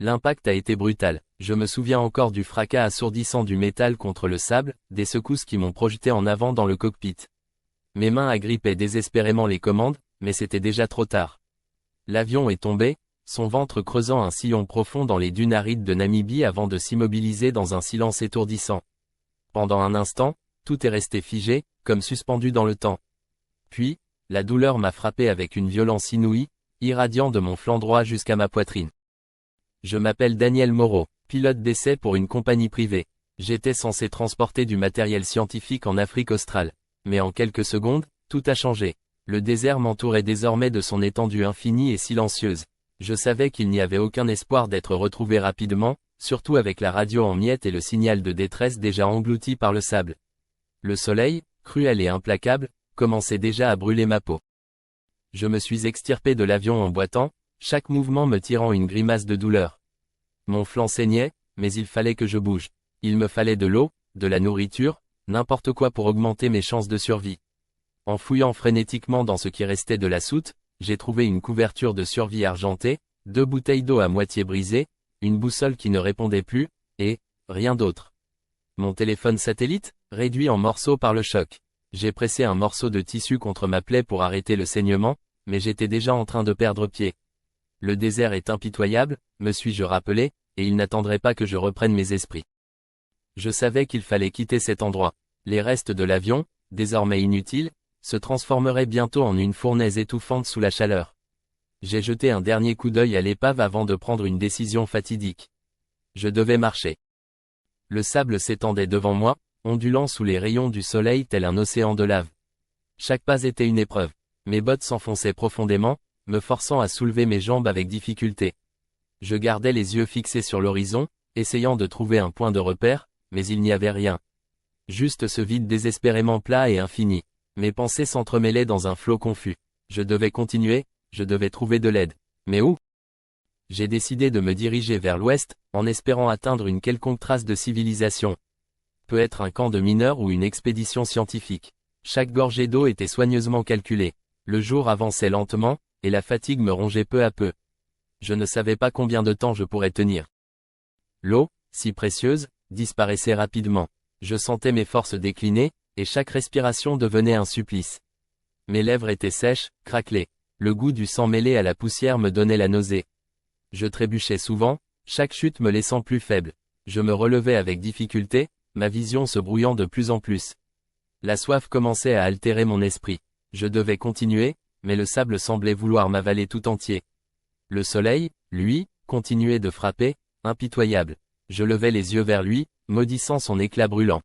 L'impact a été brutal. Je me souviens encore du fracas assourdissant du métal contre le sable, des secousses qui m'ont projeté en avant dans le cockpit. Mes mains agrippaient désespérément les commandes, mais c'était déjà trop tard. L'avion est tombé, son ventre creusant un sillon profond dans les dunes arides de Namibie avant de s'immobiliser dans un silence étourdissant. Pendant un instant, tout est resté figé, comme suspendu dans le temps. Puis, la douleur m'a frappé avec une violence inouïe, irradiant de mon flanc droit jusqu'à ma poitrine. Je m'appelle Daniel Moreau, pilote d'essai pour une compagnie privée. J'étais censé transporter du matériel scientifique en Afrique australe. Mais en quelques secondes, tout a changé. Le désert m'entourait désormais de son étendue infinie et silencieuse. Je savais qu'il n'y avait aucun espoir d'être retrouvé rapidement, surtout avec la radio en miettes et le signal de détresse déjà englouti par le sable. Le soleil, cruel et implacable, commençait déjà à brûler ma peau. Je me suis extirpé de l'avion en boitant, chaque mouvement me tirant une grimace de douleur. Mon flanc saignait, mais il fallait que je bouge. Il me fallait de l'eau, de la nourriture, n'importe quoi pour augmenter mes chances de survie. En fouillant frénétiquement dans ce qui restait de la soute, j'ai trouvé une couverture de survie argentée, 2 bouteilles d'eau à moitié brisées, une boussole qui ne répondait plus, et rien d'autre. Mon téléphone satellite, réduit en morceaux par le choc. J'ai pressé un morceau de tissu contre ma plaie pour arrêter le saignement, mais j'étais déjà en train de perdre pied. Le désert est impitoyable, me suis-je rappelé, et il n'attendrait pas que je reprenne mes esprits. Je savais qu'il fallait quitter cet endroit. Les restes de l'avion, désormais inutiles, se transformeraient bientôt en une fournaise étouffante sous la chaleur. J'ai jeté un dernier coup d'œil à l'épave avant de prendre une décision fatidique. Je devais marcher. Le sable s'étendait devant moi, ondulant sous les rayons du soleil tel un océan de lave. Chaque pas était une épreuve. Mes bottes s'enfonçaient profondément, me forçant à soulever mes jambes avec difficulté. Je gardais les yeux fixés sur l'horizon, essayant de trouver un point de repère, mais il n'y avait rien. Juste ce vide désespérément plat et infini. Mes pensées s'entremêlaient dans un flot confus. Je devais continuer, je devais trouver de l'aide. Mais où? J'ai décidé de me diriger vers l'ouest, en espérant atteindre une quelconque trace de civilisation. Peut-être un camp de mineurs ou une expédition scientifique. Chaque gorgée d'eau était soigneusement calculée. Le jour avançait lentement, et la fatigue me rongeait peu à peu. Je ne savais pas combien de temps je pourrais tenir. L'eau, si précieuse, disparaissait rapidement. Je sentais mes forces décliner, et chaque respiration devenait un supplice. Mes lèvres étaient sèches, craquelées. Le goût du sang mêlé à la poussière me donnait la nausée. Je trébuchais souvent, chaque chute me laissant plus faible. Je me relevais avec difficulté, ma vision se brouillant de plus en plus. La soif commençait à altérer mon esprit. Je devais continuer, mais le sable semblait vouloir m'avaler tout entier. Le soleil, lui, continuait de frapper, impitoyable. Je levais les yeux vers lui, maudissant son éclat brûlant.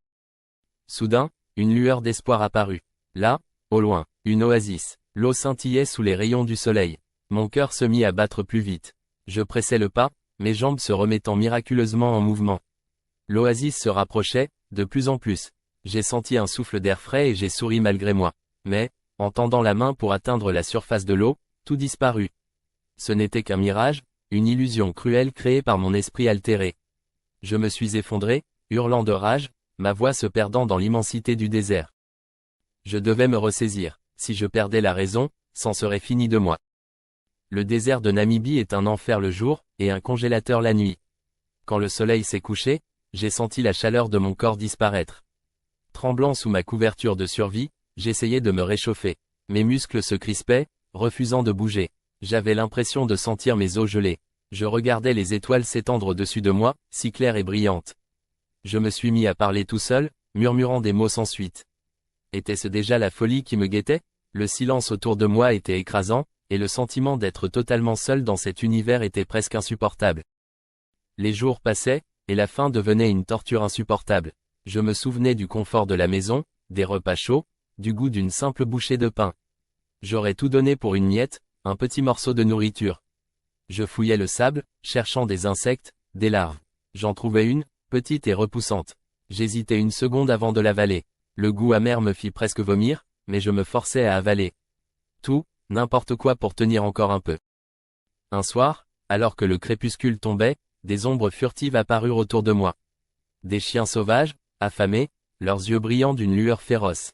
Soudain, une lueur d'espoir apparut. Là, au loin, une oasis. L'eau scintillait sous les rayons du soleil. Mon cœur se mit à battre plus vite. Je pressais le pas, mes jambes se remettant miraculeusement en mouvement. L'oasis se rapprochait, de plus en plus. J'ai senti un souffle d'air frais et j'ai souri malgré moi. Mais, en tendant la main pour atteindre la surface de l'eau, tout disparut. Ce n'était qu'un mirage, une illusion cruelle créée par mon esprit altéré. Je me suis effondré, hurlant de rage, ma voix se perdant dans l'immensité du désert. Je devais me ressaisir. Si je perdais la raison, c'en serait fini de moi. Le désert de Namibie est un enfer le jour, et un congélateur la nuit. Quand le soleil s'est couché, j'ai senti la chaleur de mon corps disparaître. Tremblant sous ma couverture de survie, j'essayais de me réchauffer. Mes muscles se crispaient, refusant de bouger. J'avais l'impression de sentir mes os gelés. Je regardais les étoiles s'étendre au-dessus de moi, si claires et brillantes. Je me suis mis à parler tout seul, murmurant des mots sans suite. Était-ce déjà la folie qui me guettait? Le silence autour de moi était écrasant, et le sentiment d'être totalement seul dans cet univers était presque insupportable. Les jours passaient, et la faim devenait une torture insupportable. Je me souvenais du confort de la maison, des repas chauds, du goût d'une simple bouchée de pain. J'aurais tout donné pour une miette, un petit morceau de nourriture. Je fouillais le sable, cherchant des insectes, des larves. J'en trouvais une, petite et repoussante. J'hésitais une seconde avant de l'avaler. Le goût amer me fit presque vomir, mais je me forçais à avaler. Tout, n'importe quoi pour tenir encore un peu. Un soir, alors que le crépuscule tombait, des ombres furtives apparurent autour de moi. Des chiens sauvages, affamés, leurs yeux brillants d'une lueur féroce.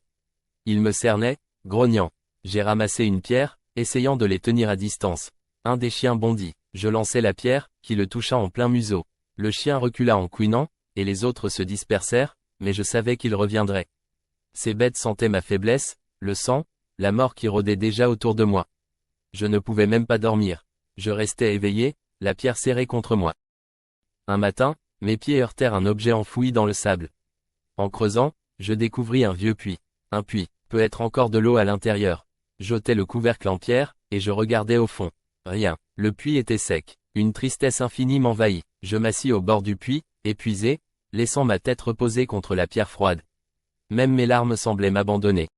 Ils me cernaient, grognant. J'ai ramassé une pierre, essayant de les tenir à distance. Un des chiens bondit. Je lançai la pierre, qui le toucha en plein museau. Le chien recula en couinant, et les autres se dispersèrent, mais je savais qu'il reviendrait. Ces bêtes sentaient ma faiblesse, le sang, la mort qui rôdait déjà autour de moi. Je ne pouvais même pas dormir. Je restais éveillé, la pierre serrée contre moi. Un matin, mes pieds heurtèrent un objet enfoui dans le sable. En creusant, je découvris un vieux puits. Un puits, peut être encore de l'eau à l'intérieur. J'ôtais le couvercle en pierre, et je regardais au fond. Rien. Le puits était sec. Une tristesse infinie m'envahit. Je m'assis au bord du puits, épuisé, laissant ma tête reposer contre la pierre froide. Même mes larmes semblaient m'abandonner.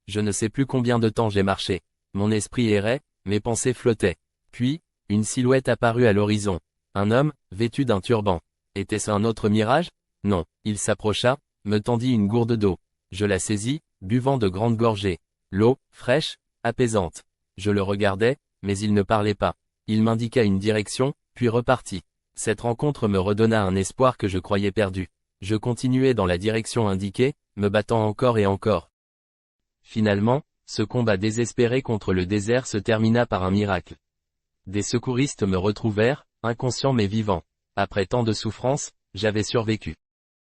Je ne sais plus combien de temps j'ai marché. Mon esprit errait, mes pensées flottaient. Puis, une silhouette apparut à l'horizon. Un homme, vêtu d'un turban. Était-ce un autre mirage? Non. Il s'approcha, me tendit une gourde d'eau. Je la saisis, buvant de grandes gorgées. L'eau, fraîche, apaisante. Je le regardais, mais il ne parlait pas. Il m'indiqua une direction, puis repartit. Cette rencontre me redonna un espoir que je croyais perdu. Je continuai dans la direction indiquée, me battant encore et encore. Finalement, ce combat désespéré contre le désert se termina par un miracle. Des secouristes me retrouvèrent, inconscient mais vivant. Après tant de souffrances, j'avais survécu.